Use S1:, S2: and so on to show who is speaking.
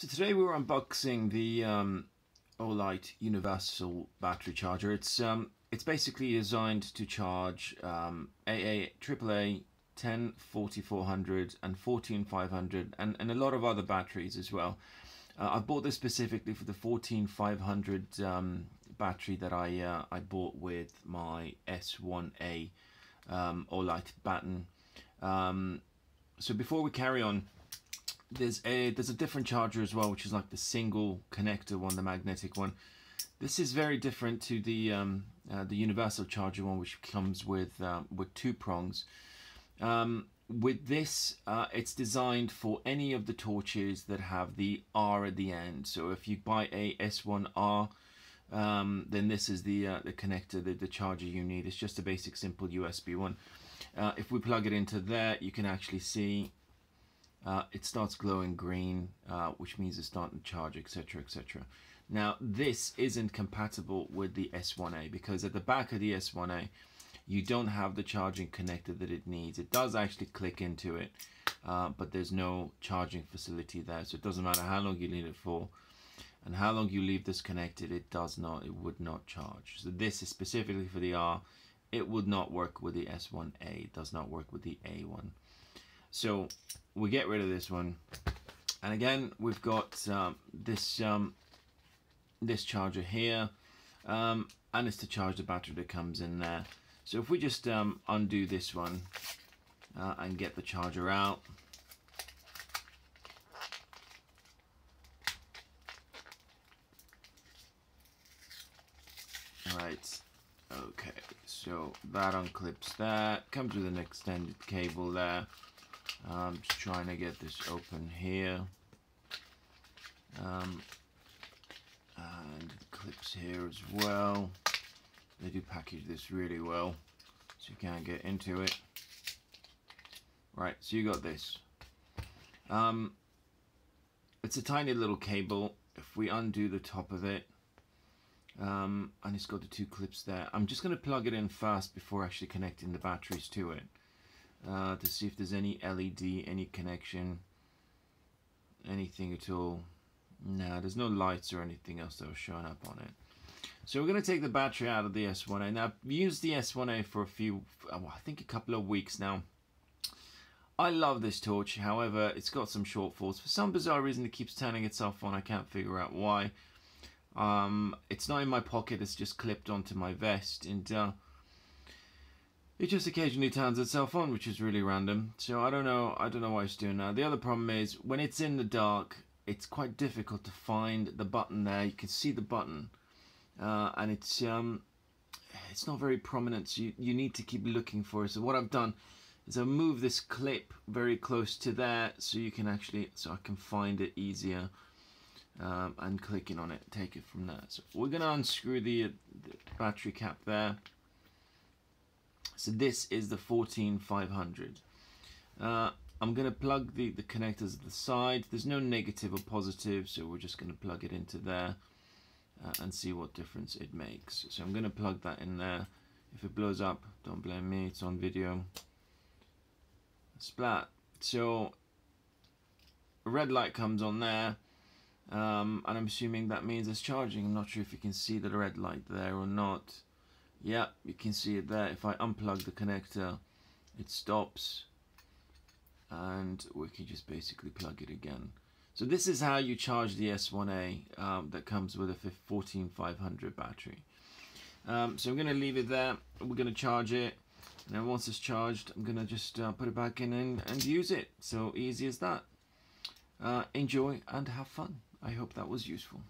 S1: So today we're unboxing the OLIGHT universal battery charger. It's basically designed to charge AAA 10, 4400 and 14500 and a lot of other batteries as well. I bought this specifically for the 14500 battery that I bought with my S1A OLIGHT baton. So before we carry on, there's a different charger as well, which is like the single connector one, the magnetic one. This is very different to the universal charger one, which comes with two prongs. With this, it's designed for any of the torches that have the R at the end. So if you buy a S1R, then this is the connector, the charger you need. It's just a basic simple USB one. If we plug it into there, you can actually see it starts glowing green, which means it's starting to charge, etc, etc. Now this isn't compatible with the S1A because at the back of the S1A you don't have the charging connector that it needs. It does actually click into it, but there's no charging facility there, so it doesn't matter how long you leave it for and how long you leave this connected, it would not charge. So this is specifically for the R. It would not work with the S1A. It does not work with the A1. So we get rid of this one, and again we've got this charger here, and it's to charge the battery that comes in there. So if we just undo this one and get the charger out, right, okay, so that unclips that, comes with an extended cable there. I'm just trying to get this open here, and it clips here as well. They do package this really well, so you can't get into it. Right, so you got this. It's a tiny little cable. If we undo the top of it, and it's got the two clips there. I'm just going to plug it in first before actually connecting the batteries to it. To see if there's any LED, any connection, anything at all. No, there's no lights or anything else that was showing up on it. So we're going to take the battery out of the S1A. Now, I've used the S1A for I think a couple of weeks now. I love this torch, however, it's got some shortfalls. For some bizarre reason, it keeps turning itself on. I can't figure out why. It's not in my pocket, it's just clipped onto my vest, and it just occasionally turns itself on, which is really random. So I don't know why it's doing that. The other problem is when it's in the dark, it's quite difficult to find the button there. You can see the button, and it's not very prominent, so you need to keep looking for it. So what I've done is I've moved this clip very close to there, so I can find it easier, and clicking on it, take it from there. So we're gonna unscrew the battery cap there. So this is the 14500. I'm going to plug the connectors at the side. There's no negative or positive, so we're just going to plug it into there and see what difference it makes. So I'm going to plug that in there. If it blows up, don't blame me, it's on video. Splat. So a red light comes on there, and I'm assuming that means it's charging. I'm not sure if you can see the red light there or not. Yeah, you can see it there. If I unplug the connector, it stops, and we can just basically plug it again. So this is how you charge the S1A that comes with a 14500 battery. So I'm going to leave it there. We're going to charge it, and then once it's charged, I'm going to just put it back in and use it. So easy as that. Enjoy and have fun. I hope that was useful.